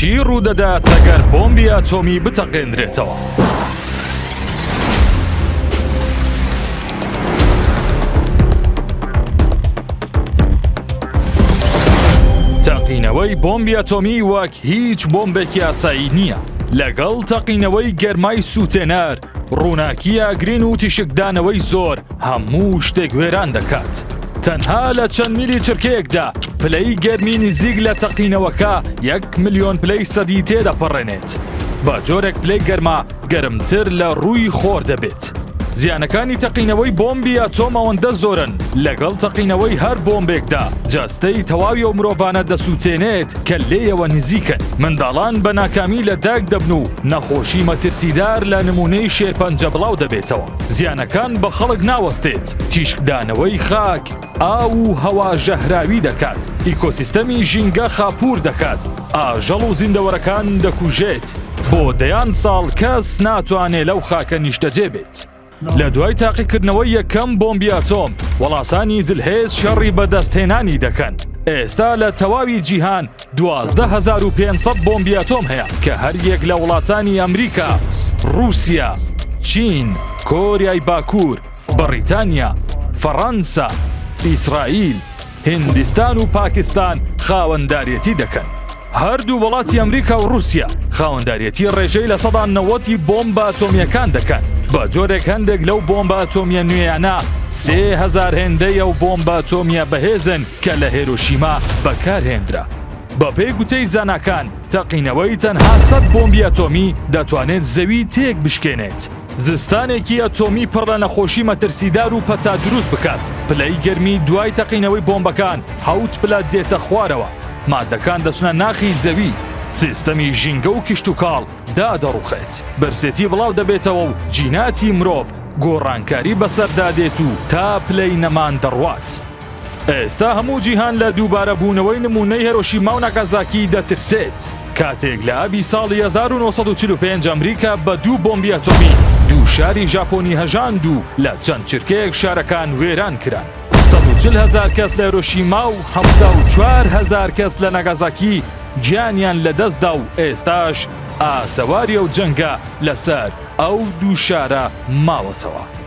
چی ڕوودەدات ئەگەر بۆمبی ئاتۆمی بتەقێنرێتەوە؟ تەقینەوەی بۆمبی ئاتۆمی وەک هیچ بۆمبێکی ئاسایی نییە. لەگەڵ تەقینەوەی گەرمای سووتێنەر، ڕووناکی ئاگرین و تیشکدانەوەی زۆر هەموو شتێک وێران دەکات. تەنها لە چەند میلی چرکەیەکدا پلەی گەرمی نزیک لە تەقینەوەکە 1 ملیۆن پلەی سەدی تێدەپەڕێنێت. بە جۆرێک پلەی گەرما گەرمتر لە ڕووی خۆر دەبێت. زیانەکانی تەقینەوەی بۆمبی ئاتۆم ئەوەندە زۆرن لەگەڵ تەقینەوەی هەر بۆمبێکدا جاستەی تەواوی و مرۆڤانە دەسووتێنێت کە لێیەوە نزیکن. منداڵان بە ناکامی لە داگ دەبن و نەخۆشی مەترسیدار لە نمونەی شێرپەنجە بڵاو دەبێتەوە. زیانەکان بە خەڵک ناوەستێت. تیشکدانەوەی خاک، ئاو و هەوا ژەهراوی دەکات. ئیکۆسیستەمی ژینگە خاپوور دەکات. ئاژەڵ و زیندەوەرەکان دەکوژێت. بۆ دەیان ساڵ کەس ناتوانێت لەو خاکە نیشتەجێ بێت. لە دوای تاقیکردنەوەی یەکەم بۆمبی ئاتۆم وڵاتانی زلهێز شەڕی بەدەستهێنانی دەکەن. ئێستا لە تەواوی جیهان 12500 بۆمبی ئاتۆم هەیە کە هەر یەک لە وڵاتانی ئەمریکا، رووسیا، چین، کۆریای باکوور، بەریتانیا، فەڕەنسا، ئیسرائیل، هیندستان و پاکستان خاوەنداریەتی دەکەن. هەردوو وڵاتی ئەمریکا و رووسیا خاوەنداریەتی ڕێژەی لە سەدا 90 بۆمبە ئاتۆمیەکان دەکەن. بە جۆرێک هەندێک لەو بۆمبە ئاتۆمیە نوێیانە 3000 هێندەیە و بۆمبە ئاتۆمیە بەهێزن کە لە هیرۆشیما بەکارهێنرا. بە پێی گوتەی زاناکان تەقینەوەی تەنها 100 بۆمبی ئاتۆمی دەتوانێت زەوی تێک بشکێنێت. زستانێکی ئەتۆمی پڕ لە نەخۆشی مەترسیدار و پەتا دروست بکات. پلەی گەرمی دوای تەقینەوەی بۆمبەکان 7 پلە دێتە خوارەوە. مادەکان دەچنە ناخی زەوی. سیستەمی ژینگە و کشت و کاڵ دادەڕوخێت. برسێتی بڵاو دەبێتەوە و جیناتی مرۆڤ گۆڕانکاری بەسەردادێت و تا پلەی نەمان دەڕوات. ئێستا هەموو جیهان لە دووبارە بوونەوەی نمونەی هیرۆشیما و ناگازاکی دەترسێت. کاتێک لە ئابی ساڵی 1945 ئەمریکا بە 2 بۆمبی ئاتۆمی 2 شاری ژاپۆنی هەژاند و لە چەند چرکەیەک شارەکان وێران کران. 140,000 کەس لە هیرۆشیما و 74,000 کەس لە ناگازاکی گیانیان لەدەستدا و ئێستاش ئاسەواری ئەو جەنگە لەسەر ئەو 2 شارە ماوەتەوە.